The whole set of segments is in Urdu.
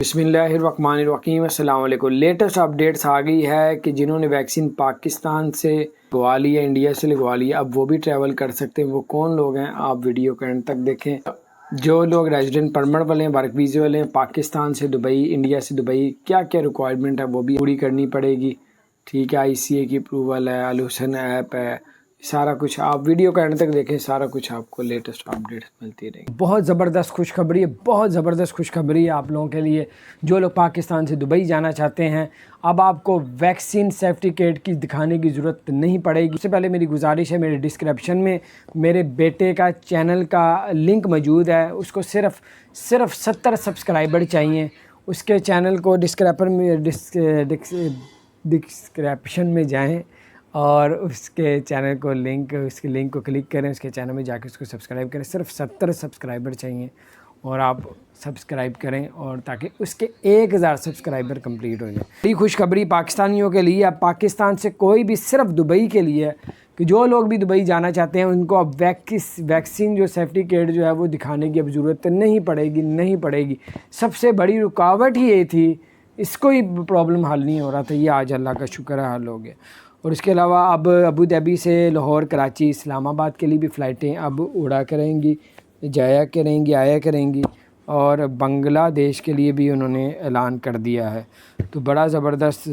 بسم اللہ الرحمن الرحیم۔ السلام علیکم۔ لیٹسٹ اپڈیٹس آ گئی ہے کہ جنہوں نے ویکسین پاکستان سے لگوا لی ہے، انڈیا سے لگوا لی ہے، اب وہ بھی ٹریول کر سکتے ہیں۔ وہ کون لوگ ہیں آپ ویڈیو کے اینڈ تک دیکھیں۔ جو لوگ ریزیڈنٹ پرمٹ والے ہیں، ورک ویزے والے ہیں، پاکستان سے دبئی، انڈیا سے دبئی، کیا کیا ریکوائرمنٹ ہے وہ بھی پوری کرنی پڑے گی۔ ٹھیک ہے، آئی سی اے کی اپروول ہے، الحسن ایپ ہے، سارا کچھ آپ ویڈیو کا اینڈ تک دیکھیں، سارا کچھ آپ کو لیٹسٹ اپڈیٹس ملتی رہے گی۔ بہت زبردست خوشخبری ہے، بہت زبردست خوشخبری ہے آپ لوگوں کے لیے جو لوگ پاکستان سے دبئی جانا چاہتے ہیں۔ اب آپ کو ویکسین سرٹیفکیٹ کی دکھانے کی ضرورت نہیں پڑے گی۔ اس سے پہلے میری گزارش ہے، میرے ڈسکرپشن میں میرے بیٹے کا چینل کا لنک موجود ہے، اس کو صرف 70 سبسکرائبر چاہیے۔ اس کے چینل کو ڈسکرپشن میں جائیں اور اس کے چینل کو اس کے لنک کو کلک کریں، اس کے چینل میں جا کے اس کو سبسکرائب کریں۔ صرف 70 سبسکرائبر چاہیے اور آپ سبسکرائب کریں، اور تاکہ اس کے 1000 سبسکرائبر کمپلیٹ ہو جائیں۔ بڑی خوشخبری پاکستانیوں کے لیے، اب پاکستان سے کوئی بھی صرف دبئی کے لیے کہ جو لوگ بھی دبئی جانا چاہتے ہیں ان کو اب ویکسین جو سرٹیفکیٹ جو ہے وہ دکھانے کی اب ضرورت نہیں پڑے گی۔ سب سے بڑی رکاوٹ ہی یہ تھی، اس کو ہی پرابلم حل نہیں ہو رہا تھا، یہ آج اللہ کا شکر ہے حل ہو گیا۔ اور اس کے علاوہ اب ابوظہبی سے لاہور، کراچی، اسلام آباد کے لیے بھی فلائٹیں اب اڑا کریں گی، جایا کریں گی، آیا کریں گی، اور بنگلہ دیش کے لیے بھی انہوں نے اعلان کر دیا ہے۔ تو بڑا زبردست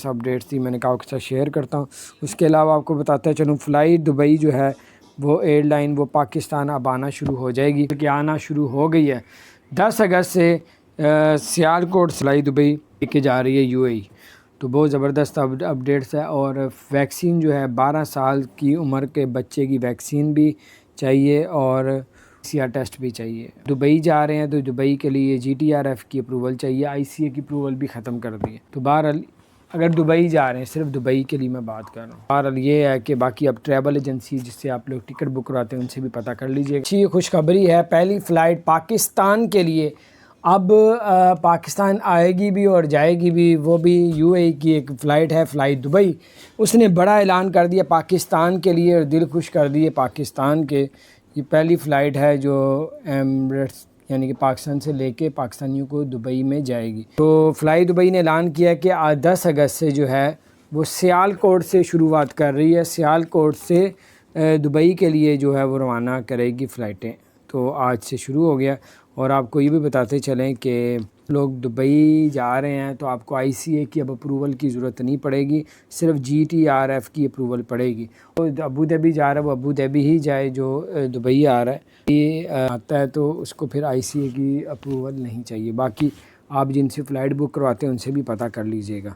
اپڈیٹس تھی، میں نے کہا آپ کے ساتھ شیئر کرتا ہوں۔ اس کے علاوہ آپ کو بتاتا چلوں، فلائٹ دبئی جو ہے وہ ایئر لائن وہ پاکستان اب آنا شروع ہو جائے گی، کہ آنا شروع ہو گئی ہے۔ 10 اگست سے سیالکوٹ فلائی دبئی لے کے جا رہی ہے UAE۔ تو بہت زبردست اپڈیٹس ہے۔ اور ویکسین جو ہے 12 سال کی عمر کے بچے کی ویکسین بھی چاہیے اور PCR ٹیسٹ بھی چاہیے۔ دبئی جا رہے ہیں تو دبئی کے لیے GTRF کی اپروول چاہیے، ICA کی اپروول بھی ختم کر دی ہے۔ تو بہرحال اگر دبئی جا رہے ہیں، صرف دبئی کے لیے میں بات کر رہا ہوں۔ بہرحال یہ ہے کہ باقی اب ٹریول ایجنسی جس سے آپ لوگ ٹکٹ بک کراتے ہیں ان سے بھی پتہ کر لیجیے۔ اچھی خوشخبری ہے، پہلی فلائٹ پاکستان کے لیے اب پاکستان آئے گی بھی اور جائے گی بھی، وہ بھی UAE کی ایک فلائٹ ہے، فلائٹ دبئی۔ اس نے بڑا اعلان کر دیا پاکستان کے لیے اور دل خوش کر دیے پاکستان کے۔ یہ پہلی فلائٹ ہے جو ایمریٹس یعنی کہ پاکستان سے لے کے پاکستانیوں کو دبئی میں جائے گی۔ تو فلائی دبئی نے اعلان کیا کہ 10 اگست سے جو ہے وہ سیالکوٹ سے شروعات کر رہی ہے، سیالکوٹ سے دبئی کے لیے جو ہے وہ روانہ کرے گی فلائٹیں۔ تو آج سے شروع ہو گیا۔ اور آپ کو یہ بھی بتاتے چلیں کہ لوگ دبئی جا رہے ہیں تو آپ کو ICA کی اب اپروول کی ضرورت نہیں پڑے گی، صرف GTRF کی اپروول پڑے گی۔ تو ابوظہبی جا رہا ہے وہ ابوظہبی ہی جائے، جو دبئی آ رہا ہے یہ آتا ہے تو اس کو پھر ICA کی اپروول نہیں چاہیے۔ باقی آپ جن سے فلائٹ بک کرواتے ہیں ان سے بھی پتہ کر لیجئے گا۔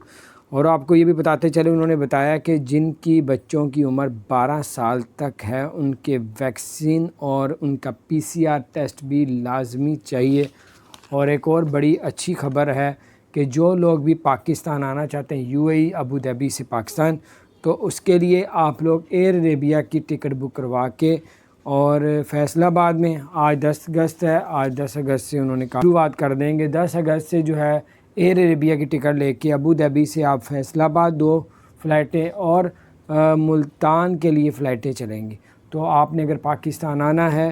اور آپ کو یہ بھی بتاتے چلے، انہوں نے بتایا کہ جن کی بچوں کی عمر 12 سال تک ہے ان کے ویکسین اور ان کا PCR ٹیسٹ بھی لازمی چاہیے۔ اور ایک اور بڑی اچھی خبر ہے کہ جو لوگ بھی پاکستان آنا چاہتے ہیں UAE ابوظہبی سے پاکستان، تو اس کے لیے آپ لوگ ایئر عربیہ کی ٹکٹ بک کروا کے، اور فیصل آباد میں آج 10 اگست ہے، آج 10 اگست سے انہوں نے شروعات کر دیں گے۔ 10 اگست سے جو ہے ایئر عربیہ کی ٹکٹ لے کے ابوظہبی سے آپ فیصل آباد 2 فلائٹیں اور ملتان کے لیے فلائٹیں چلیں گی۔ تو آپ نے اگر پاکستان آنا ہے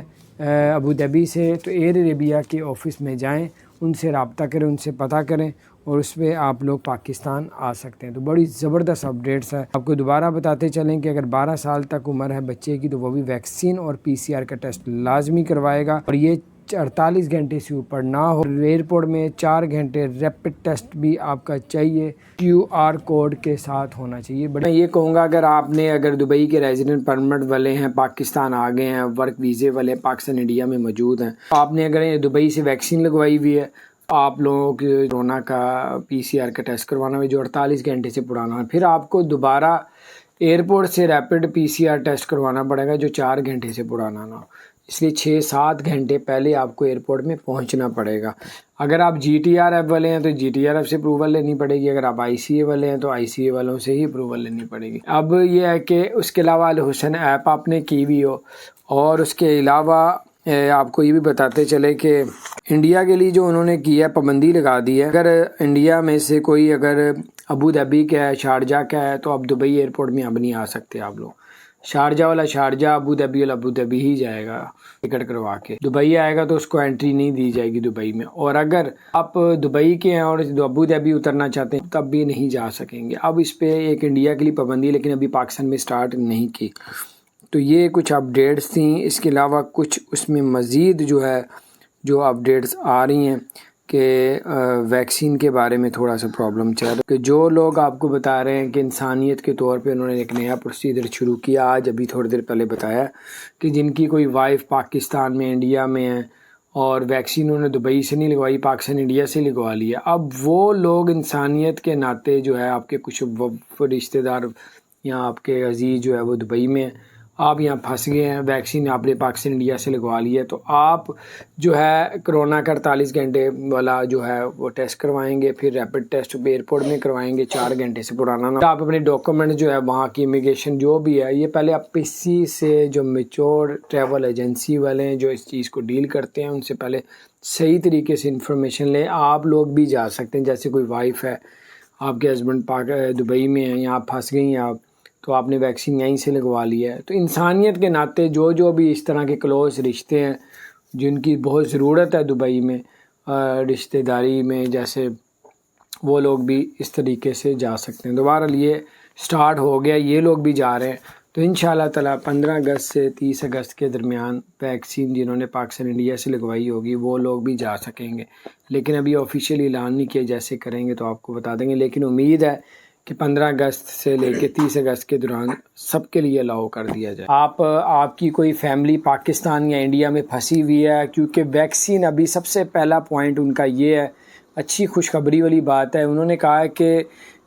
ابوظہبی سے تو ایئر عربیہ کے آفس میں جائیں، ان سے رابطہ کریں، ان سے پتہ کریں، اور اس پہ آپ لوگ پاکستان آ سکتے ہیں۔ تو بڑی زبردست اپڈیٹس ہے۔ آپ کو دوبارہ بتاتے چلیں کہ اگر 12 سال تک عمر ہے بچے کی تو وہ بھی ویکسین اور PCR کا ٹیسٹ لازمی کروائے گا، اور یہ 48 گھنٹے سے اوپر نہ ہو۔ ایئرپورٹ میں 4 گھنٹے ریپڈ ٹیسٹ بھی آپ کا چاہیے، QR کوڈ کے ساتھ ہونا چاہیے۔ میں یہ کہوں گا اگر دبئی کے ریزیڈنٹ پرمٹ والے ہیں، پاکستان آ گئے ہیں، ورک ویزے والے پاکستان انڈیا میں موجود ہیں، آپ نے اگر دبئی سے ویکسین لگوائی ہوئی ہے، آپ لوگوں کے کورونا کا PCR کا ٹیسٹ کروانا ہے جو 48 گھنٹے سے پرانا ہے، پھر آپ کو دوبارہ ایئرپورٹ سے ریپڈ PCR ٹیسٹ کروانا پڑے گا جو 4 گھنٹے سے پرانا نہ ہو۔ اس لیے 6-7 گھنٹے پہلے آپ کو ایئرپورٹ میں پہنچنا پڑے گا۔ اگر آپ GTRF والے ہیں تو GTRF سے اپروول لینی پڑے گی، اگر آپ ICA والے ہیں تو ICA والوں سے ہی اپروول لینی پڑے گی۔ اب یہ ہے کہ اس کے علاوہ الحسن ایپ آپ نے کی بھی ہو، اور اس کے علاوہ آپ کو یہ بھی بتاتے چلے کہ انڈیا کے لیے جو انہوں نے کی ہے پابندی لگا دی ہے، اگر انڈیا میں سے کوئی اگر ابوظہبی کا ہے، شارجہ کا ہے، تو اب دبئی ایئرپورٹ میں اب نہیں آ سکتے آپ لوگ۔ شارجہ والا شارجہ، ابو دھابی والا ابو دھابی ہی جائے گا ٹکٹ کروا کے. دبئی آئے گا تو اس کو انٹری نہیں دی جائے گی دبئی میں. اور اگر آپ دبئی کے ہیں اور ابو دھابی اترنا چاہتے ہیں تب بھی نہیں جا سکیں گے. اب اس پہ ایک انڈیا کے لیے پابندی، لیکن ابھی پاکستان میں سٹارٹ نہیں کی. تو یہ کچھ اپڈیٹس تھیں. اس کے علاوہ کچھ اس میں مزید جو اپڈیٹس آ رہی ہیں کہ ویکسین کے بارے میں تھوڑا سا پرابلم چل رہا ہے. کہ جو لوگ آپ کو بتا رہے ہیں کہ انسانیت کے طور پہ انہوں نے ایک نیا پروسیجر شروع کیا، آج ابھی تھوڑی دیر پہلے بتایا کہ جن کی کوئی وائف پاکستان میں انڈیا میں ہے اور ویکسین انہوں نے دبئی سے نہیں لگوائی، پاکستان انڈیا سے لگوا لیا. اب وہ لوگ انسانیت کے ناطے جو ہے آپ کے کچھ رشتہ دار یا آپ کے عزیز جو ہے وہ دبئی میں ہیں، آپ یہاں پھنس گئے ہیں، ویکسین آپ نے پاکستان انڈیا سے لگوا لی ہے، تو آپ جو ہے کرونا کا 48 گھنٹے والا جو ہے وہ ٹیسٹ کروائیں گے، پھر ریپڈ ٹیسٹ ایئرپورٹ میں کروائیں گے 4 گھنٹے سے پرانا نہ. آپ اپنے ڈاکومنٹ جو ہے وہاں کی امیگریشن جو بھی ہے، یہ پہلے آپ کسی سے جو میچور ٹریول ایجنسی والے ہیں جو اس چیز کو ڈیل کرتے ہیں ان سے پہلے صحیح طریقے سے انفارمیشن لیں. آپ لوگ بھی جا سکتے ہیں، جیسے کوئی وائف ہے، آپ کے ہسبینڈ دبئی میں ہیں یا آپ پھنس گئی ہیں، آپ تو آپ نے ویکسین یہیں سے لگوا لی ہے. تو انسانیت کے ناطے جو بھی اس طرح کے کلوز رشتے ہیں جن کی بہت ضرورت ہے دبئی میں رشتہ داری میں، جیسے وہ لوگ بھی اس طریقے سے جا سکتے ہیں. دوبارہ یہ سٹارٹ ہو گیا، یہ لوگ بھی جا رہے ہیں. تو انشاءاللہ تعالی 15 اگست سے 30 اگست کے درمیان ویکسین جنہوں نے پاکستان انڈیا سے لگوائی ہوگی وہ لوگ بھی جا سکیں گے. لیکن ابھی آفیشیلی اعلان نہیں کیا، جیسے کریں گے تو آپ کو بتا دیں گے. لیکن امید ہے کہ 15 اگست سے لے کے 30 اگست کے دوران سب کے لیے الاؤ کر دیا جائے. آپ کی کوئی فیملی پاکستان یا انڈیا میں پھنسی ہوئی ہے، کیونکہ ویکسین ابھی سب سے پہلا پوائنٹ ان کا یہ ہے، اچھی خوشخبری والی بات ہے. انہوں نے کہا ہے کہ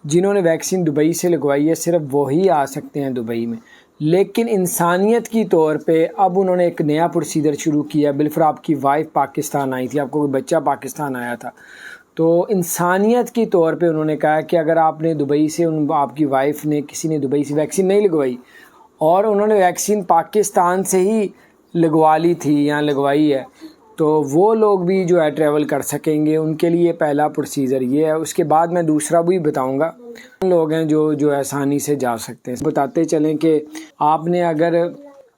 جنہوں نے ویکسین دبئی سے لگوائی ہے صرف وہی آ سکتے ہیں دبئی میں. لیکن انسانیت کی طور پہ اب انہوں نے ایک نیا پروسیجر شروع کیا. بالفر آپ کی وائف پاکستان آئی تھی، آپ کو کوئی بچہ پاکستان آیا تھا، تو انسانیت کی طور پہ انہوں نے کہا کہ اگر آپ نے دبئی سے آپ کی وائف نے کسی نے دبئی سے ویکسین نہیں لگوائی اور انہوں نے ویکسین پاکستان سے ہی لگوا لی تھی یا لگوائی ہے، تو وہ لوگ بھی جو ہے ٹریول کر سکیں گے. ان کے لیے پہلا پروسیجر یہ ہے. اس کے بعد میں دوسرا بھی بتاؤں گا. لوگ ہیں جو آسانی سے جا سکتے ہیں. بتاتے چلیں کہ آپ نے اگر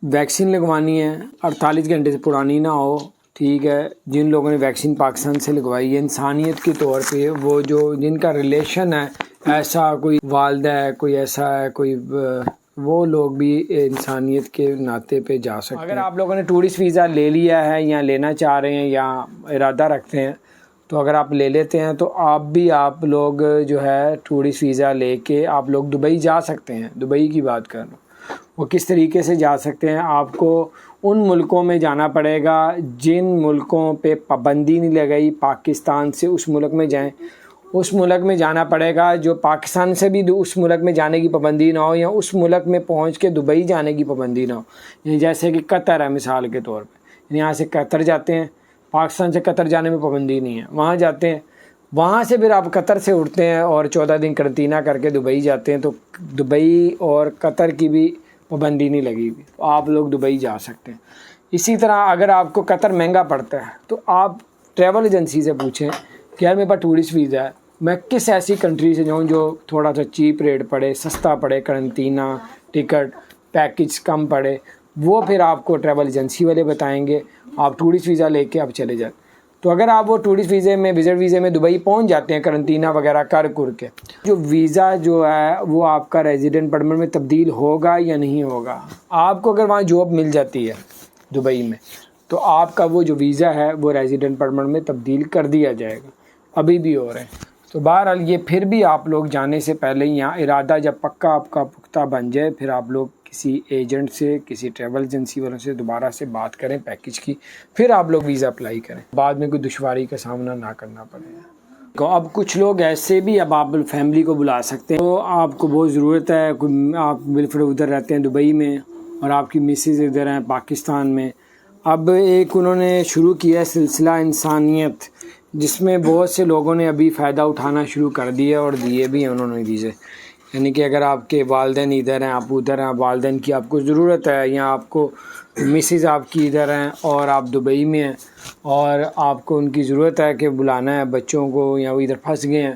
ویکسین لگوانی ہے 48 گھنٹے سے پرانی نہ ہو، ٹھیک ہے، جن لوگوں نے ویکسین پاکستان سے لگوائی ہے انسانیت کے طور پہ، وہ جن کا ریلیشن ہے، ایسا کوئی والدہ ہے، کوئی ایسا ہے، کوئی وہ لوگ بھی انسانیت کے ناطے پہ جا سکتے ہیں. اگر آپ لوگوں نے ٹورسٹ ویزا لے لیا ہے یا لینا چاہ رہے ہیں یا ارادہ رکھتے ہیں، تو اگر آپ لے لیتے ہیں تو آپ لوگ جو ہے ٹورسٹ ویزا لے کے آپ لوگ دبئی جا سکتے ہیں. دبئی کی بات کر رہا ہوں. وہ کس طریقے سے جا سکتے ہیں؟ آپ کو ان ملکوں میں جانا پڑے گا جن ملکوں پہ پابندی نہیں لگائی. پاکستان سے اس ملک میں جائیں، اس ملک میں جانا پڑے گا جو پاکستان سے بھی اس ملک میں جانے کی پابندی نہ ہو، یا اس ملک میں پہنچ کے دبئی جانے کی پابندی نہ ہو. یعنی جیسے کہ قطر ہے مثال کے طور پہ، یہاں سے قطر جاتے ہیں، پاکستان سے قطر جانے میں پابندی نہیں ہے، وہاں جاتے ہیں، وہاں سے پھر آپ قطر سے اٹھتے ہیں اور 14 دن قرنطینہ کر کے دبئی جاتے ہیں، تو دبئی اور قطر کی بھی پابندی نہیں لگی ہوئی، تو آپ لوگ دبئی جا سکتے ہیں. اسی طرح اگر آپ کو قطر مہنگا پڑتا ہے تو آپ ٹریول ایجنسی سے پوچھیں کہ یار میرے پاس ٹورسٹ ویزا ہے، میں کس ایسی کنٹری سے جاؤں جو تھوڑا سا چیپ ریٹ پڑے، سستا پڑے، قرنطینہ ٹکٹ پیکج کم پڑے. وہ پھر آپ کو ٹریول ایجنسی والے بتائیں گے. آپ ٹورسٹ ویزا لے کے آپ چلے جائیں. تو اگر آپ وہ ٹورسٹ ویزے میں وزٹ ویزے میں دبئی پہنچ جاتے ہیں قرنطینہ وغیرہ کر کے، جو ویزا جو ہے وہ آپ کا ریزیڈنٹ پرمٹ میں تبدیل ہوگا یا نہیں ہوگا. آپ کو اگر وہاں جاب مل جاتی ہے دبئی میں تو آپ کا وہ جو ویزا ہے وہ ریزیڈنٹ پرمٹ میں تبدیل کر دیا جائے گا. ابھی بھی ہو رہے ہیں. تو بہرحال یہ پھر بھی آپ لوگ جانے سے پہلے یہاں ارادہ جب پکا آپ کا پختہ بن جائے، پھر آپ لوگ کسی ایجنٹ سے، کسی ٹریول ایجنسی والوں سے دوبارہ سے بات کریں پیکج کی، پھر آپ لوگ ویزا اپلائی کریں، بعد میں کوئی دشواری کا سامنا نہ کرنا پڑے. اب کچھ لوگ ایسے بھی اب آپ فیملی کو بلا سکتے ہیں. تو آپ کو بہت ضرورت ہے، آپ بالفر ادھر رہتے ہیں دبئی میں اور آپ کی مسز ادھر ہیں پاکستان میں. اب ایک انہوں نے شروع کیا ہے سلسلہ انسانیت، جس میں بہت سے لوگوں نے ابھی فائدہ اٹھانا شروع کر دیا اور دیے بھی ہیں انہوں نے ویزے. یعنی کہ اگر آپ کے والدین ادھر ہیں، آپ ادھر ہیں، والدین کی آپ کو ضرورت ہے، یا آپ کو مسز آپ کی ادھر ہیں اور آپ دبئی میں ہیں اور آپ کو ان کی ضرورت ہے کہ بلانا ہے بچوں کو، یا وہ ادھر پھنس گئے ہیں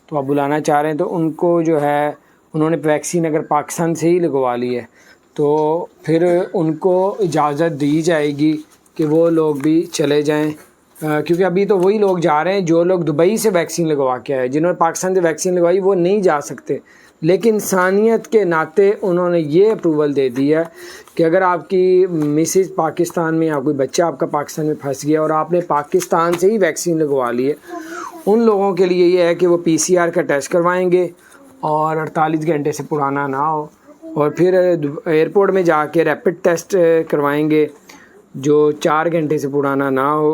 تو آپ بلانا چاہ رہے ہیں، تو ان کو جو ہے انہوں نے ویکسین اگر پاکستان سے ہی لگوا لی ہے تو پھر ان کو اجازت دی جائے گی کہ وہ لوگ بھی چلے جائیں، کیونکہ ابھی تو وہی لوگ جا رہے ہیں جو لوگ دبئی سے ویکسین لگوا کے آئے، جنہوں نے پاکستان سے ویکسین لگوائی وہ نہیں جا سکتے، لیکن انسانیت کے ناطے انہوں نے یہ اپروول دے دی ہے کہ اگر آپ کی مسز پاکستان میں یا کوئی بچہ آپ کا پاکستان میں پھنس گیا اور آپ نے پاکستان سے ہی ویکسین لگوا لی ہے، ان لوگوں کے لیے یہ ہے کہ وہ PCR کا ٹیسٹ کروائیں گے اور 48 گھنٹے سے پرانا نہ ہو، اور پھر ایئرپورٹ میں جا کے ریپڈ ٹیسٹ کروائیں گے جو 4 گھنٹے سے پرانا نہ ہو،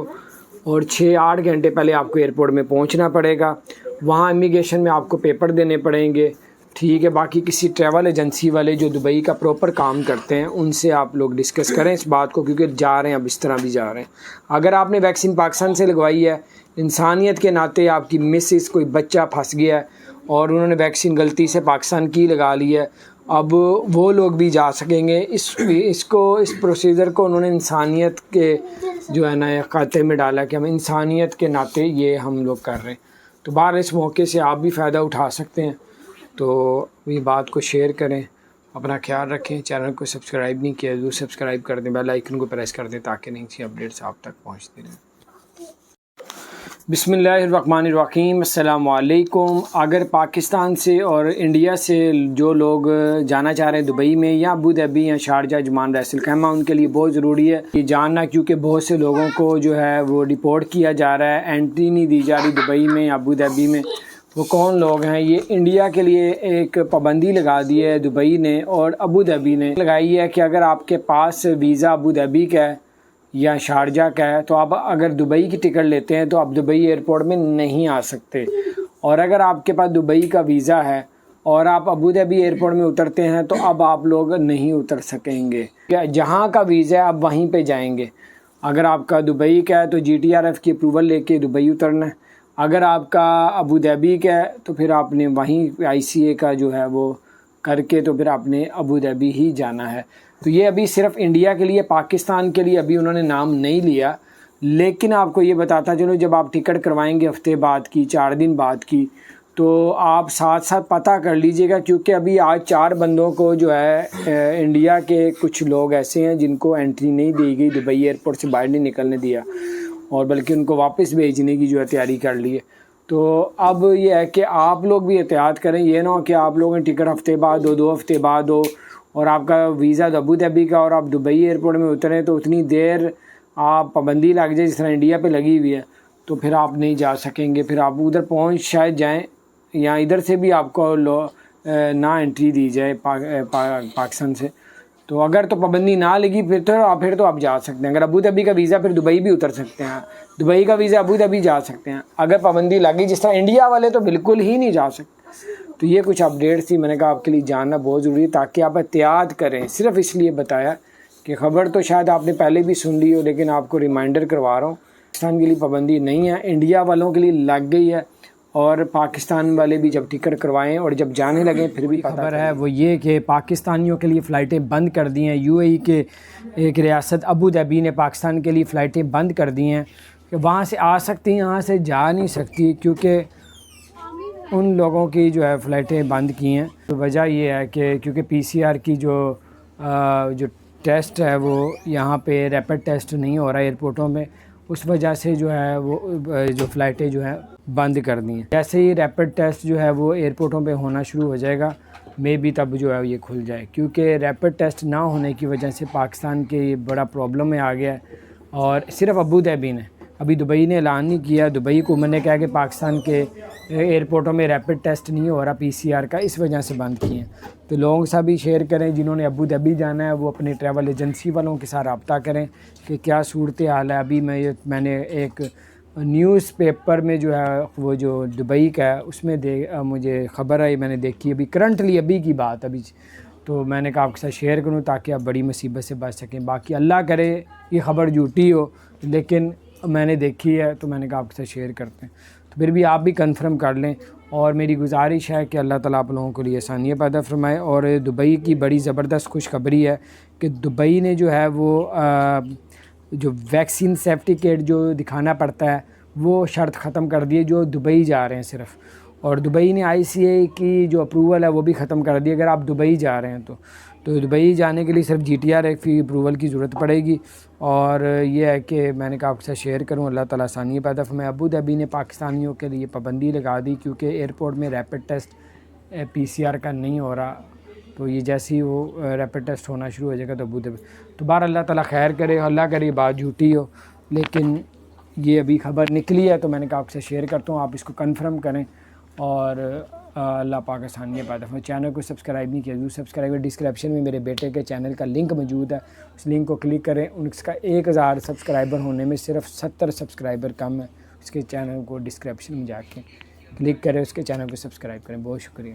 اور 6-8 گھنٹے پہلے آپ کو ایئرپورٹ میں پہنچنا پڑے گا، وہاں امیگریشن میں آپ کو پیپر دینے پڑیں گے، ٹھیک ہے۔ باقی کسی ٹریول ایجنسی والے جو دبئی کا پراپر کام کرتے ہیں ان سے آپ لوگ ڈسکس کریں اس بات کو، کیونکہ جا رہے ہیں اب اس طرح بھی جا رہے ہیں۔ اگر آپ نے ویکسین پاکستان سے لگوائی ہے، انسانیت کے ناطے آپ کی مسز کوئی بچہ پھنس گیا ہے اور انہوں نے ویکسین غلطی سے پاکستان کی لگا لی ہے، اب وہ لوگ بھی جا سکیں گے۔ اس پروسیجر کو انہوں نے انسانیت کے جو ہے نا خاتے میں ڈالا کہ ہم انسانیت کے ناطے یہ ہم لوگ کر رہے ہیں، تو باہر اس موقع سے آپ بھی فائدہ اٹھا سکتے ہیں، تو یہ بات کو شیئر کریں، اپنا خیال رکھیں، چینل کو سبسکرائب نہیں کیا ضرور سبسکرائب کر دیں، بیل آئیکن کو پریس کر دیں تاکہ نئی سی اپڈیٹس آپ تک پہنچتی رہیں۔ بسم اللہ الرحمن الرحیم، السلام علیکم۔ اگر پاکستان سے اور انڈیا سے جو لوگ جانا چاہ رہے ہیں دبئی میں یا ابو ظہبی یا شارجہ عجمان راس الخیمہ، ان کے لیے بہت ضروری ہے یہ جاننا، کیونکہ بہت سے لوگوں کو جو ہے وہ ڈپورٹ کیا جا رہا ہے، انٹری نہیں دی جا رہی دبئی میں یا ابو ظہبی میں۔ وہ کون لوگ ہیں؟ یہ انڈیا کے لیے ایک پابندی لگا دی ہے دبئی نے اور ابو ظہبی نے لگائی ہے کہ اگر آپ کے پاس ویزا ابو ظہبی کا ہے یا شارجہ کا ہے تو آپ اگر دبئی کی ٹکٹ لیتے ہیں تو آپ دبئی ایئرپورٹ میں نہیں آ سکتے، اور اگر آپ کے پاس دبئی کا ویزا ہے اور آپ ابو ظہبی ایئرپورٹ میں اترتے ہیں تو اب آپ لوگ نہیں اتر سکیں گے، جہاں کا ویزا ہے آپ وہیں پہ جائیں گے۔ اگر آپ کا دبئی کا ہے تو GTRF کی اپروول لے کے دبئی اترنا ہے، اگر آپ کا ابو ظہبی کا ہے تو پھر آپ نے وہیں ICA کا جو ہے وہ کر کے تو پھر آپ نے ابو ظہبی ہی جانا ہے۔ تو یہ ابھی صرف انڈیا کے لیے، پاکستان کے لیے ابھی انہوں نے نام نہیں لیا، لیکن آپ کو یہ بتاتا چلو جب آپ ٹکٹ کروائیں گے ہفتے بعد کی، 4 دن بعد کی، تو آپ ساتھ ساتھ پتہ کر لیجئے گا، کیونکہ ابھی آج 4 بندوں کو جو ہے انڈیا کے کچھ لوگ ایسے ہیں جن کو انٹری نہیں دی گئی، دبئی ایئرپورٹ سے باہر نہیں نکلنے دیا اور بلکہ ان کو واپس بھیجنے کی جو ہے تیاری کر لی ہے۔ تو اب یہ ہے کہ آپ لوگ بھی احتیاط کریں، یہ نہ ہو کہ آپ لوگوں نے ٹکٹ ہفتے بعد ہو، 2 ہفتے بعد ہو، اور آپ کا ویزا ابو ظہبی کا اور آپ دبئی ایئرپورٹ میں اتریں تو اتنی دیر آپ پابندی لگ جائے جس طرح انڈیا پہ لگی ہوئی ہے، تو پھر آپ نہیں جا سکیں گے، پھر آپ ادھر پہنچ شاید جائیں یا ادھر سے بھی آپ کو نہ انٹری دی جائے پاکستان سے، تو اگر تو پابندی نہ لگی پھر تو آپ جا سکتے ہیں۔ اگر ابو ظہبی کا ویزا پھر دبئی بھی اتر سکتے ہیں، دبئی کا ویزا ابو ظہبی جا سکتے ہیں، اگر پابندی لگی جس طرح انڈیا والے تو بالکل ہی نہیں جا سکتے۔ تو یہ کچھ اپڈیٹس تھی، میں نے کہا آپ کے لیے جاننا بہت ضروری ہے تاکہ آپ احتیاط کریں، صرف اس لیے بتایا کہ خبر تو شاید آپ نے پہلے بھی سن لی ہو لیکن آپ کو ریمائنڈر کروا رہا ہوں، پاکستان کے لیے پابندی نہیں ہے، انڈیا والوں کے لیے لگ گئی ہے، اور پاکستان والے بھی جب ٹکٹ کروائیں اور جب جانے لگیں پھر بھی خبر ہے وہ یہ کہ پاکستانیوں کے لیے فلائٹیں بند کر دی ہیں۔ UAE کے ایک ریاست ابو ظہبی نے پاکستان کے لیے فلائٹیں بند کر دی ہیں کہ وہاں سے آ سکتی ہیں، یہاں سے جا نہیں سکتی، کیونکہ ان لوگوں کی جو ہے فلائٹیں بند کی ہیں۔ تو وجہ یہ ہے کہ کیونکہ PCR کی جو ٹیسٹ ہے وہ یہاں پہ ریپڈ ٹیسٹ نہیں ہو رہا ایئرپورٹوں میں، اس وجہ سے جو ہے وہ جو فلائٹیں جو ہیں بند کر دی ہیں۔ جیسے ہی ریپڈ ٹیسٹ جو ہے وہ ایئرپورٹوں پہ ہونا شروع ہو جائے گا، مے بی تب جو ہے یہ کھل جائے، کیونکہ ریپڈ ٹیسٹ نہ ہونے کی وجہ سے پاکستان کے یہ بڑا پرابلم میں آ گیا ہے، اور صرف ابو ظہبی نے، ابھی دبئی نے اعلان نہیں کیا، دبئی کو میں نے کہا کہ پاکستان کے ایئرپورٹوں میں ریپڈ ٹیسٹ نہیں ہو رہا PCR کا، اس وجہ سے بند کیے ہیں۔ تو لوگوں کے ساتھ بھی شیئر کریں، جنہوں نے ابو ظہبی جانا ہے وہ اپنے ٹریول ایجنسی والوں کے ساتھ رابطہ کریں کہ کیا صورتحال ہے۔ ابھی میں نے ایک نیوز پیپر میں جو ہے وہ جو دبئی کا ہے اس میں مجھے خبر آئی، میں نے دیکھی ابھی کرنٹلی ابھی کی بات ابھی، تو میں نے کہا آپ کے ساتھ شیئر کروں تاکہ آپ بڑی مصیبت سے بچ سکیں۔ باقی اللہ کرے یہ خبر جھوٹی ہو، لیکن میں نے دیکھی ہے تو میں نے کہا آپ کے ساتھ شیئر کرتے ہیں، تو پھر بھی آپ بھی کنفرم کر لیں، اور میری گزارش ہے کہ اللہ تعالیٰ آپ لوگوں کے لیے آسانیاں پیدا فرمائے۔ اور دبئی کی بڑی زبردست خوشخبری ہے کہ دبئی نے جو ہے وہ جو ویکسین سرٹیفکیٹ جو دکھانا پڑتا ہے وہ شرط ختم کر دی ہے، جو دبئی جا رہے ہیں صرف، اور دبئی نے ICA کی جو اپروول ہے وہ بھی ختم کر دی اگر آپ دبئی جا رہے ہیں تو دبئی جانے کے لیے صرف GTR کی اپروول کی ضرورت پڑے گی، اور یہ ہے کہ میں نے کہا آپ کے ساتھ شیئر کروں، اللہ تعالیٰ آسانی پیدا فرمائے۔ ابو دھابی نے پاکستانیوں کے لیے پابندی لگا دی کیونکہ ایئرپورٹ میں ریپڈ ٹیسٹ PCR کا نہیں ہو رہا، تو یہ جیسے ہی وہ ریپڈ ٹیسٹ ہونا شروع ہو جائے گا تو ابو دھابی، تو باہر اللہ تعالیٰ خیر کرے، اللہ کرے بات جھوٹی ہو، لیکن یہ ابھی خبر نکلی ہے تو میں نے کہا آپ سے شیئر کرتا ہوں، آپ اس کو کنفرم کریں، اور اللہ پاک آسانیاں پیدا فرمائے۔ چینل کو سبسکرائب نہیں کیا ضرور سبسکرائب کریں، ڈسکرپشن میں میرے بیٹے کے چینل کا لنک موجود ہے، اس لنک کو کلک کریں، اس کا 1000 سبسکرائبر ہونے میں صرف 70 سبسکرائبر کم ہے، اس کے چینل کو ڈسکرپشن میں جا کے کلک کریں، اس کے چینل کو سبسکرائب کریں۔ بہت شکریہ۔